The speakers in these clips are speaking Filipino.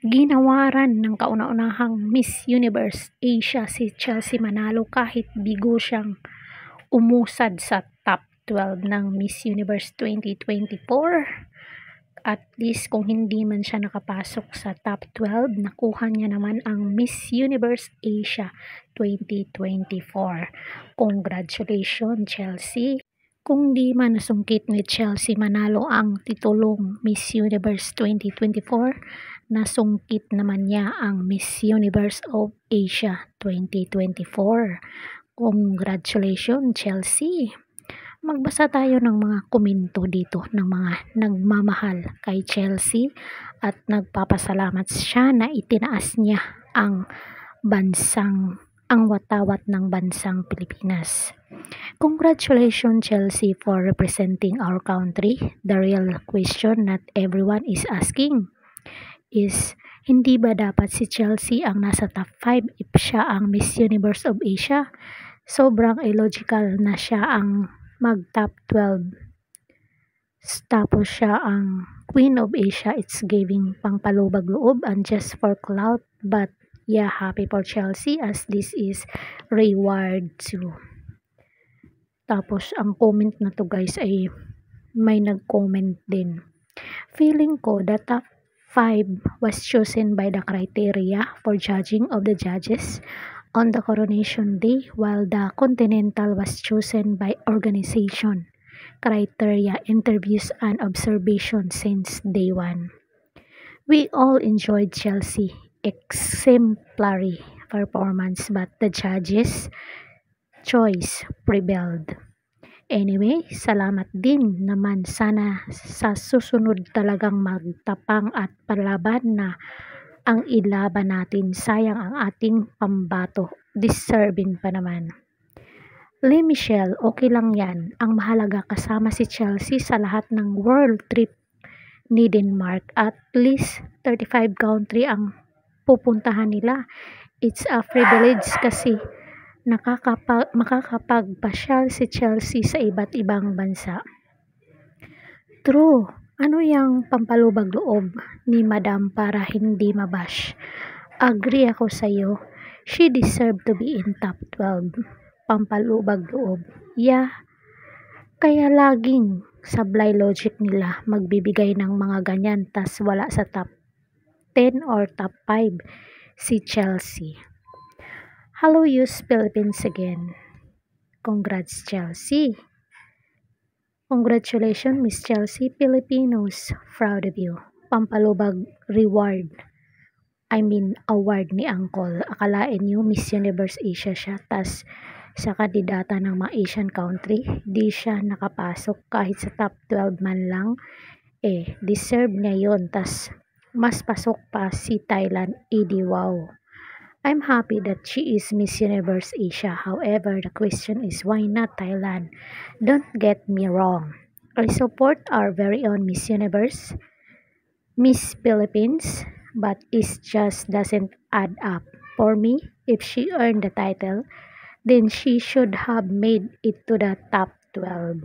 Ginawaran ng kauna-unahang Miss Universe Asia si Chelsea Manalo kahit bigo siyang umusad sa top 12 ng Miss Universe 2024. At least kung hindi man siya nakapasok sa top 12, nakuha niya naman ang Miss Universe Asia 2024. Congratulations, Chelsea! Kung di man nasungkit ni Chelsea Manalo ang titulong Miss Universe 2024, nasungkit naman niya ang Miss Universe of Asia 2024. Congratulations, Chelsea! Magbasa tayo ng mga komento dito ng mga nagmamahal kay Chelsea at nagpapasalamat siya na itinaas niya ang watawat ng bansang Pilipinas. Congratulations, Chelsea, for representing our country. The real question not everyone is asking is, hindi ba dapat si Chelsea ang nasa top 5 if siya ang Miss Universe of Asia? Sobrang illogical na siya ang mag-top 12. Tapos siya ang Queen of Asia. It's giving pangpalubag loob and just for clout. But yeah, happy for Chelsea as this is reward too. Tapos ang comment na to guys ay may nag-comment din. Feeling ko the top 5 was chosen by the criteria for judging of the judges on the coronation day, while the Continental was chosen by organization criteria, interviews and observation since day one. We all enjoyed Chelsea exemplary performance, but the judges' choice prevailed. Anyway, salamat din naman. Sana sa susunod talagang magtapang at palaban na ang ilaban natin. Sayang ang ating pambato. Deserving pa naman. Lee Michelle, okay lang yan. Ang mahalaga kasama si Chelsea sa lahat ng world trip ni Denmark. At least 35 country ang pupuntahan nila. It's a privilege kasi makakapagpasyal si Chelsea sa iba't ibang bansa. True. Ano yung pampalubag loob ni Madam para hindi mabash? Agree ako sa iyo. She deserved to be in top 12. Pampalubag loob. Yeah. Kaya laging sablay logic nila magbibigay ng mga ganyan tas wala sa top 10 or top 5 si Chelsea. Hello, Use Philippines again. Congrats, Chelsea. Congratulations, Miss Chelsea. Filipinos, proud of you. Pampalubag award ni Uncle. Akalain nyo Miss Universe Asia siya, tas sa kandidata ng mga Asian country, di siya nakapasok kahit sa top 12 man lang. Deserve niya yun. Tas mas pasok pa si Thailand. Wow. I'm happy that she is Miss Universe Asia. However, the question is, why not Thailand? Don't get me wrong. I support our very own Miss Universe, Miss Philippines, but it just doesn't add up. For me, if she earned the title, then she should have made it to the top 12.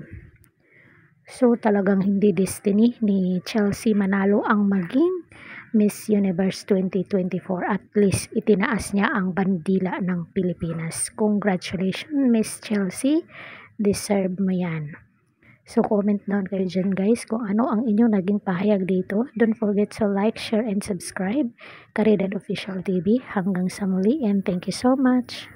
So talagang hindi destiny ni Chelsea Manalo ang maging Miss Universe 2024. At least itinaas niya ang bandila ng Pilipinas. Congratulations, Miss Chelsea. Deserve mo yan. So comment down kayo dyan guys kung ano ang inyong naging pahayag dito. Don't forget to like, share, and subscribe. Caridad Official TV. Hanggang sa muli and thank you so much.